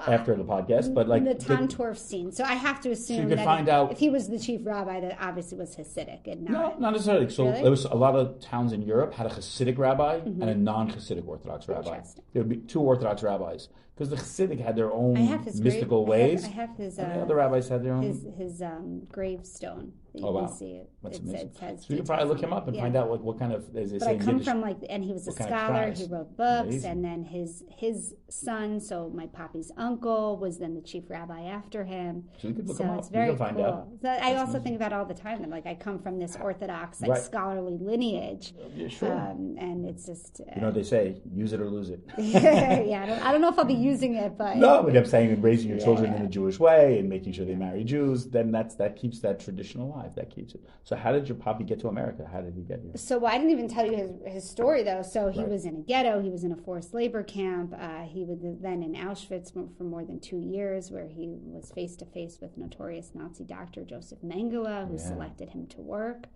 after the podcast, but the Tantorf scene. So I have to assume that if he was the chief rabbi, that obviously was Hasidic and not. No, not necessarily. So really? There was a lot of towns in Europe had a Hasidic rabbi and a non-Hasidic Orthodox rabbi. There would be two Orthodox rabbis because the Hasidic had their own mystical ways. I have his. And the other rabbis had their own. His gravestone. That you can see it. That's amazing. So we could probably look him up and find out what kind of. But I come from and he was a scholar. He wrote books, and then his son. So my poppy's uncle was then the chief rabbi after him. So we could look him up. It's very find cool. out. So I also think about all the time that I come from this Orthodox scholarly lineage. Yeah, sure. And it's just you know what they say: use it or lose it. Yeah, I don't know if I'll be using it, but no, we kept saying raising your children in a Jewish way and making sure they marry Jews. Then that keeps that tradition alive. That keeps it. So how did your poppy get to America? How did he get here? So I didn't even tell you his story though. So he was in a ghetto. He was in a forced labor camp. He was then in Auschwitz for more than 2 years, where he was face to face with notorious Nazi doctor Joseph Mengele, who selected him to work.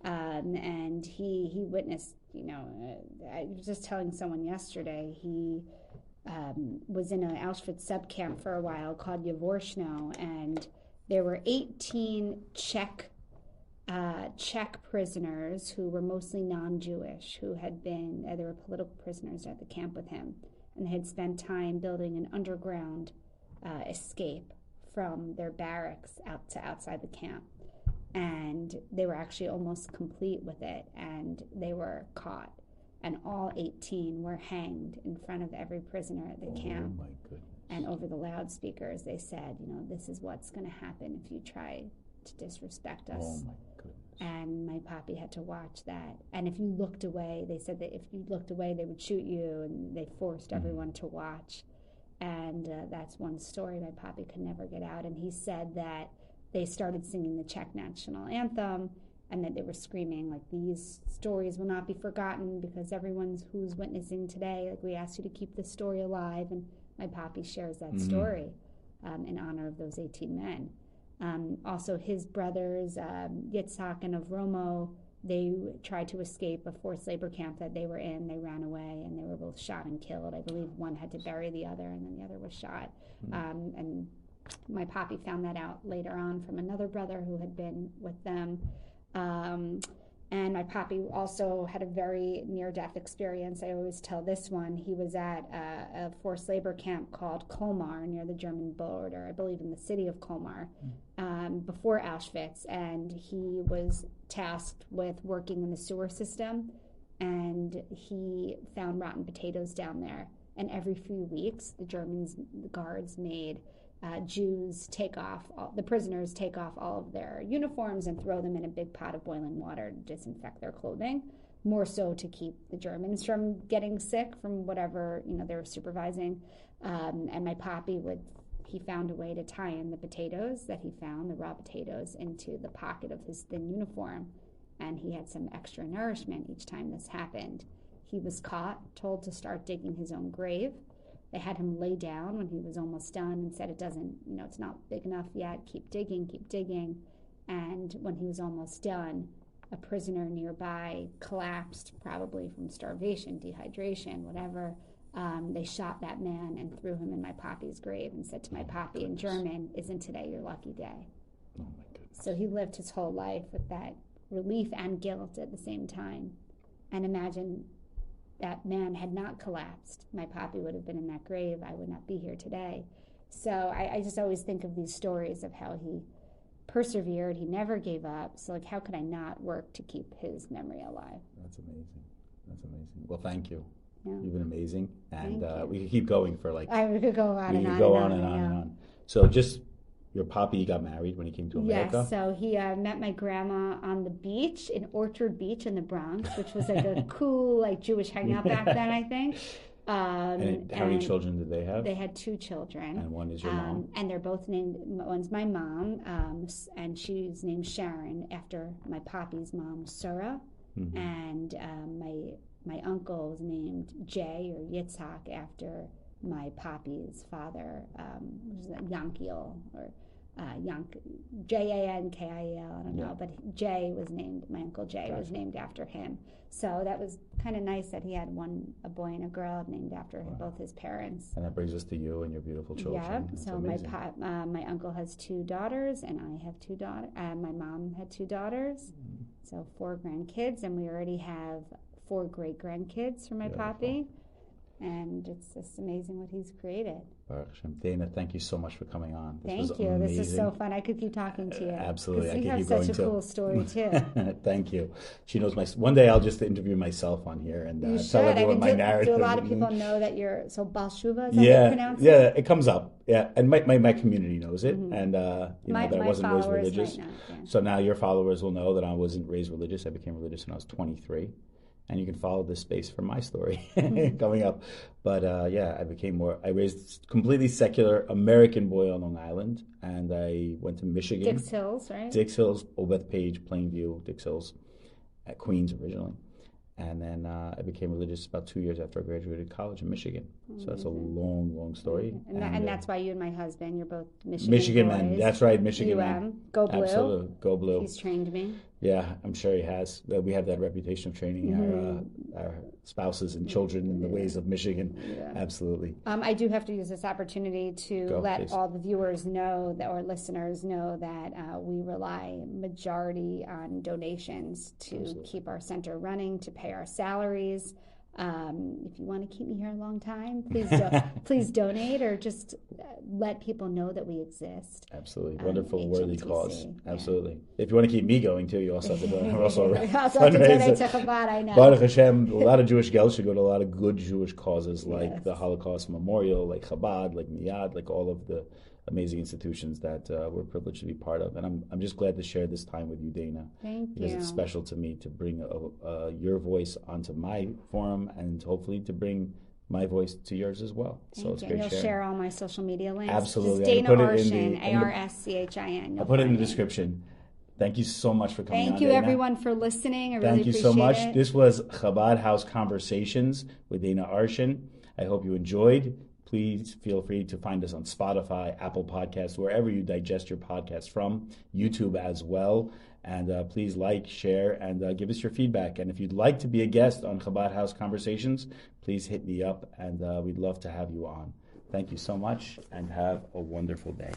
And he witnessed. I was just telling someone yesterday. He was in an Auschwitz subcamp for a while called Yavorshno, and there were 18 Czech prisoners who were mostly non-Jewish, who had been, they were political prisoners at the camp with him, and they had spent time building an underground escape from their barracks outside the camp. And they were actually almost complete with it, and they were caught. And all 18 were hanged in front of every prisoner at the camp. Oh, my goodness. And over the loudspeakers, they said, this is what's going to happen if you try to disrespect us. Oh, my goodness. And my poppy had to watch that. And if you looked away, they said that if you looked away, they would shoot you, and they forced everyone to watch. And that's one story my poppy could never get out. And he said that they started singing the Czech national anthem, and that they were screaming, these stories will not be forgotten because who's witnessing today, we asked you to keep this story alive. And my poppy shares that story in honor of those 18 men. Also, his brothers, Yitzhak and Avromo, they tried to escape a forced labor camp that they were in. They ran away, and they were both shot and killed. I believe one had to bury the other, and then the other was shot. And my poppy found that out later on from another brother who had been with them. And my poppy also had a very near-death experience. I always tell this one. He was at a forced labor camp called Colmar near the German border, I believe in the city of Colmar, before Auschwitz. And he was tasked with working in the sewer system. and he found rotten potatoes down there. And every few weeks, the guards made the prisoners take off all of their uniforms and throw them in a big pot of boiling water to disinfect their clothing, more so to keep the Germans from getting sick from whatever, they were supervising. And my papi he found a way to tie in the potatoes that he found, the raw potatoes, into the pocket of his thin uniform. And he had some extra nourishment each time this happened. He was caught, told to start digging his own grave. They had him lay down when he was almost done and said, it's not big enough yet. Keep digging, keep digging. And when he was almost done, a prisoner nearby collapsed, probably from starvation, dehydration, whatever. They shot that man and threw him in my papi's grave and said to my papi in German, "Isn't today your lucky day?" Oh my goodness. So he lived his whole life with that relief and guilt at the same time. And imagine that man had not collapsed. My papi would have been in that grave. I would not be here today. So I just always think of these stories of how he persevered. He never gave up. So how could I not work to keep his memory alive? That's amazing. That's amazing. Well, thank you. Yeah. You've been amazing. And we could keep going for we could go on and on. And on. So just your papi got married when he came to America? Yes, so he met my grandma on the beach, in Orchard Beach in the Bronx, which was like a cool Jewish hangout back then, I think. And how many children did they have? They had 2 children. And one is your mom? And they're both named, one's my mom, and she's named Sharon after my papi's mom, Sarah. Mm-hmm. And my uncle was named Jay or Yitzhak after my papi's father, which is Yankiel or Jankiel, I don't know, but Jay was named, my uncle Jay was named after him. So that was kind of nice that he had a boy and a girl named after both his parents. And that brings us to you and your beautiful children. Yeah, That's so my uncle has 2 daughters, and I have 2 daughters. My mom had 2 daughters, so 4 grandkids, and we already have 4 great-grandkids from my papi. And it's just amazing what he's created. Arschin. Dana, thank you so much for coming on. Thank you. Amazing. This is so fun. I could keep talking to you. Absolutely. I could keep going too. You have such a cool story, too. Thank you. She knows one day I'll just interview myself on here and tell everyone my narrative. Do a lot of people know that you're, so Baal Shuva, is that how you pronounce it? Yeah, it comes up. Yeah, and my community knows it. Mm-hmm. And that I wasn't raised religious. So now your followers will know that I wasn't raised religious. I became religious when I was 23. And you can follow this space from my story coming up. But I raised completely secular American boy on Long Island. And I went to Michigan. Dix Hills, right? Dix Hills, Obeth Page, Plainview, Dix Hills, at Queens originally. And then I became religious about 2 years after I graduated college in Michigan. So that's a long, long story. And that's why you and my husband, you're both Michigan boys. Men. That's right, Michigan men. Go Blue. Absolutely. Go Blue. He's trained me. Yeah, I'm sure he has. We have that reputation of training our spouses and children in the ways of Michigan. Yeah. Absolutely. I do have to use this opportunity to let all the viewers know or listeners know that we rely majority on donations to keep our center running, to pay our salaries. If you want to keep me here a long time, please donate or just let people know that we Hashem. Absolutely. Wonderful, worthy cause. Absolutely. If you want to keep me going too, you also have to donate. We're also have to donate to Chabad, I know. Baruch Hashem, a lot of Jewish geld should go to a lot of good Jewish causes like the Holocaust Memorial, like Chabad, like Miyad, like all of the amazing institutions that we're privileged to be part of. And I'm just glad to share this time with you, Dana. Thank you. Because it's special to me to bring your voice onto my forum and hopefully to bring my voice to yours as well. So it's great. You'll share all my social media links. Absolutely. Just Dana Arschin, Arschin. I'll put it in the description. Thank you so much for coming on. Thank you, everyone, for listening. I really appreciate it. Thank you so much. This was Chabad House Conversations with Dana Arschin. I hope you enjoyed. Please feel free to find us on Spotify, Apple Podcasts, wherever you digest your podcast from, YouTube as well. And please like, share, and give us your feedback. And if you'd like to be a guest on Chabad House Conversations, please hit me up, and we'd love to have you on. Thank you so much, and have a wonderful day.